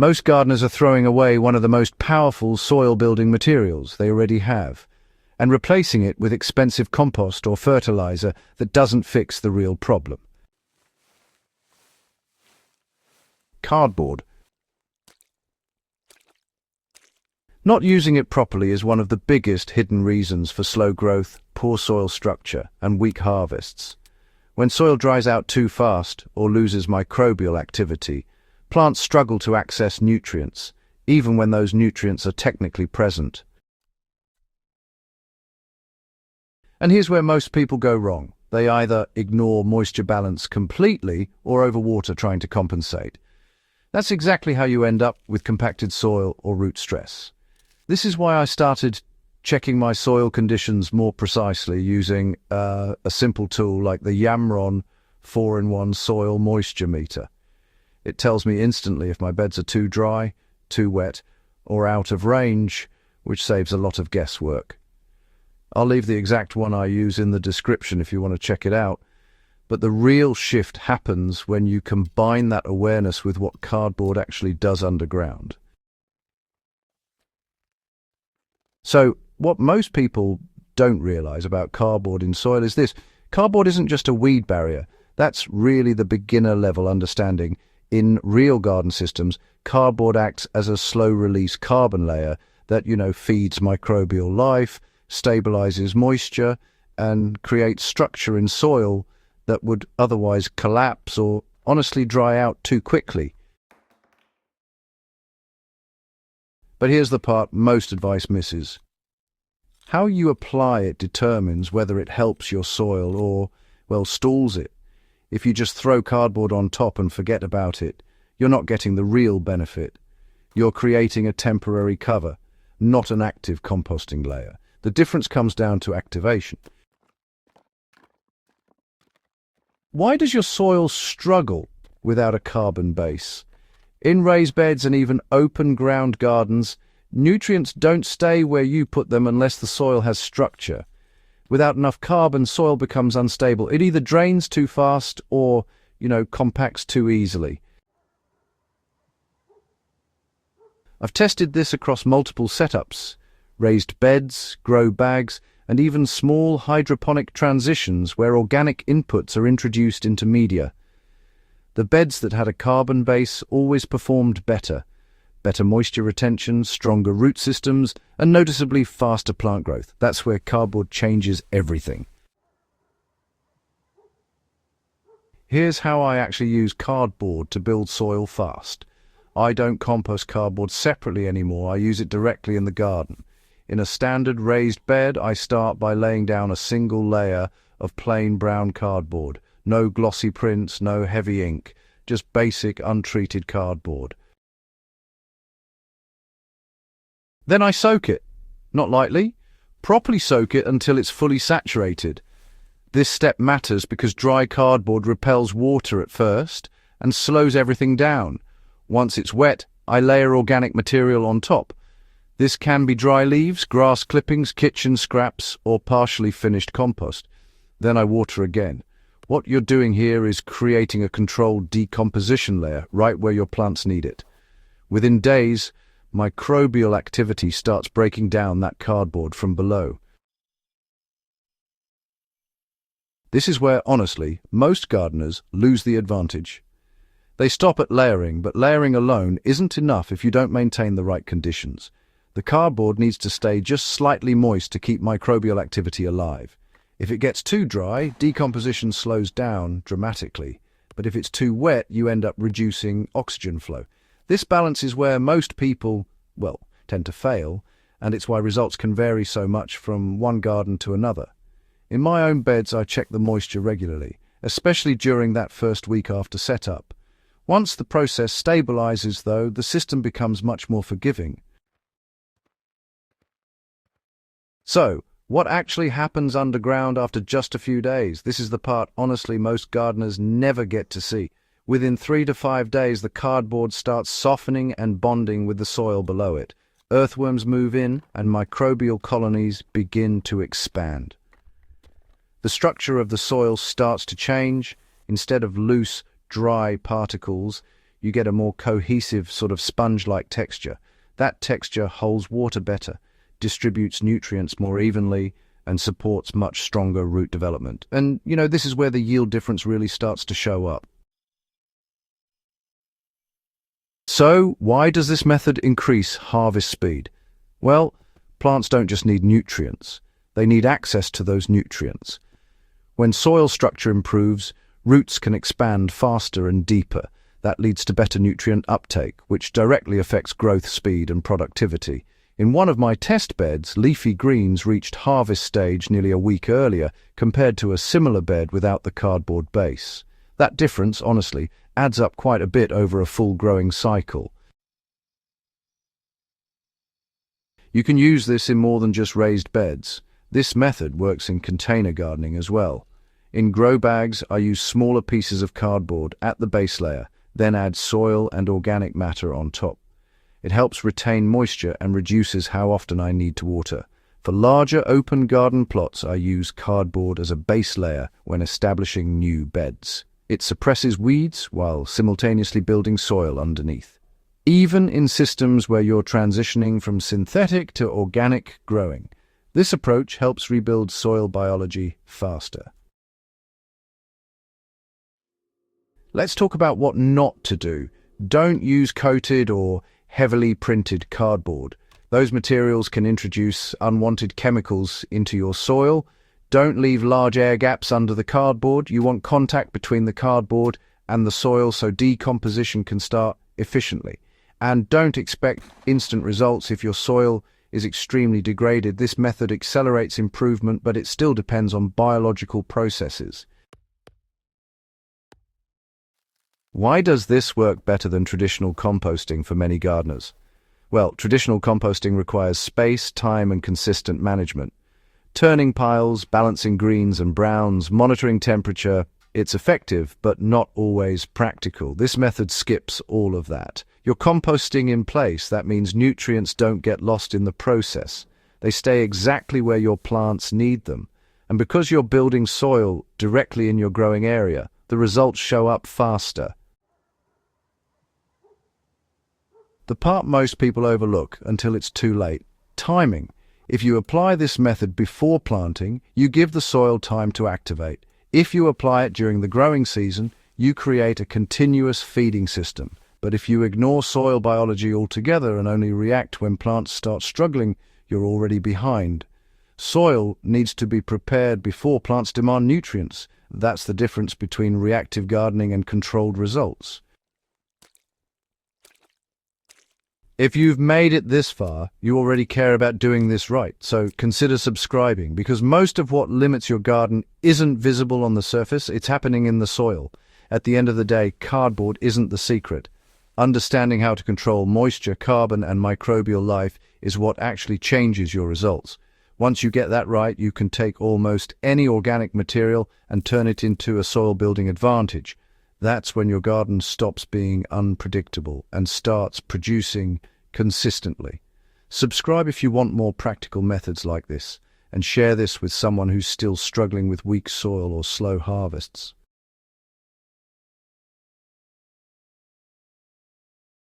Most gardeners are throwing away one of the most powerful soil-building materials they already have, and replacing it with expensive compost or fertilizer that doesn't fix the real problem. Cardboard. Not using it properly is one of the biggest hidden reasons for slow growth, poor soil structure, and weak harvests. When soil dries out too fast or loses microbial activity, plants struggle to access nutrients, even when those nutrients are technically present. And here's where most people go wrong. They either ignore moisture balance completely or overwater trying to compensate. That's exactly how you end up with compacted soil or root stress. This is why I started checking my soil conditions more precisely using a simple tool like the Yamron 4-in-1 soil moisture meter. It tells me instantly if my beds are too dry, too wet, or out of range, which saves a lot of guesswork. I'll leave the exact one I use in the description if you want to check it out. But the real shift happens when you combine that awareness with what cardboard actually does underground. So, what most people don't realize about cardboard in soil is this. Cardboard isn't just a weed barrier. That's really the beginner level understanding. In real garden systems, cardboard acts as a slow-release carbon layer that, feeds microbial life, stabilizes moisture, and creates structure in soil that would otherwise collapse or honestly dry out too quickly. But here's the part most advice misses. How you apply it determines whether it helps your soil or, stalls it. If you just throw cardboard on top and forget about it, you're not getting the real benefit. You're creating a temporary cover, not an active composting layer. The difference comes down to activation. Why does your soil struggle without a carbon base? In raised beds and even open ground gardens, nutrients don't stay where you put them unless the soil has structure. Without enough carbon, soil becomes unstable. It either drains too fast or, compacts too easily. I've tested this across multiple setups: raised beds, grow bags, and even small hydroponic transitions where organic inputs are introduced into media. The beds that had a carbon base always performed better. Better moisture retention, stronger root systems, and noticeably faster plant growth. That's where cardboard changes everything. Here's how I actually use cardboard to build soil fast. I don't compost cardboard separately anymore. I use it directly in the garden. In a standard raised bed, I start by laying down a single layer of plain brown cardboard. No glossy prints, no heavy ink, just basic untreated cardboard. Then I soak it. Not lightly. Properly soak it until it's fully saturated. This step matters because dry cardboard repels water at first and slows everything down. Once it's wet, I layer organic material on top. This can be dry leaves, grass clippings, kitchen scraps, or partially finished compost. Then I water again. What you're doing here is creating a controlled decomposition layer right where your plants need it. Within days, microbial activity starts breaking down that cardboard from below. This is where, honestly, most gardeners lose the advantage. They stop at layering, but layering alone isn't enough if you don't maintain the right conditions. The cardboard needs to stay just slightly moist to keep microbial activity alive. If it gets too dry, decomposition slows down dramatically. But if it's too wet, you end up reducing oxygen flow. This balance is where most people, tend to fail, and it's why results can vary so much from one garden to another. In my own beds, I check the moisture regularly, especially during that first week after setup. Once the process stabilizes, though, the system becomes much more forgiving. So, what actually happens underground after just a few days? This is the part, honestly, most gardeners never get to see. Within 3 to 5 days, the cardboard starts softening and bonding with the soil below it. Earthworms move in, and microbial colonies begin to expand. The structure of the soil starts to change. Instead of loose, dry particles, you get a more cohesive, sort of sponge-like texture. That texture holds water better, distributes nutrients more evenly, and supports much stronger root development. And, this is where the yield difference really starts to show up. So, why does this method increase harvest speed? Well, plants don't just need nutrients. They need access to those nutrients. When soil structure improves, roots can expand faster and deeper. That leads to better nutrient uptake, which directly affects growth speed and productivity. In one of my test beds, leafy greens reached harvest stage nearly a week earlier compared to a similar bed without the cardboard base. That difference, honestly, adds up quite a bit over a full growing cycle. You can use this in more than just raised beds. This method works in container gardening as well. In grow bags, I use smaller pieces of cardboard at the base layer, then add soil and organic matter on top. It helps retain moisture and reduces how often I need to water. For larger open garden plots, I use cardboard as a base layer when establishing new beds. It suppresses weeds while simultaneously building soil underneath. Even in systems where you're transitioning from synthetic to organic growing, this approach helps rebuild soil biology faster. Let's talk about what not to do. Don't use coated or heavily printed cardboard. Those materials can introduce unwanted chemicals into your soil. Don't leave large air gaps under the cardboard. You want contact between the cardboard and the soil so decomposition can start efficiently. And don't expect instant results if your soil is extremely degraded. This method accelerates improvement, but it still depends on biological processes. Why does this work better than traditional composting for many gardeners? Well, traditional composting requires space, time, and consistent management. Turning piles, balancing greens and browns, monitoring temperature. It's effective, but not always practical. This method skips all of that. You're composting in place. That means nutrients don't get lost in the process. They stay exactly where your plants need them. And because you're building soil directly in your growing area, the results show up faster. The part most people overlook until it's too late: timing. If you apply this method before planting, you give the soil time to activate. If you apply it during the growing season, you create a continuous feeding system. But if you ignore soil biology altogether and only react when plants start struggling, you're already behind. Soil needs to be prepared before plants demand nutrients. That's the difference between reactive gardening and controlled results. If you've made it this far, you already care about doing this right, so consider subscribing, because most of what limits your garden isn't visible on the surface, it's happening in the soil. At the end of the day, cardboard isn't the secret. Understanding how to control moisture, carbon, and microbial life is what actually changes your results. Once you get that right, you can take almost any organic material and turn it into a soil-building advantage. That's when your garden stops being unpredictable and starts producing consistently. Subscribe if you want more practical methods like this, and share this with someone who's still struggling with weak soil or slow harvests.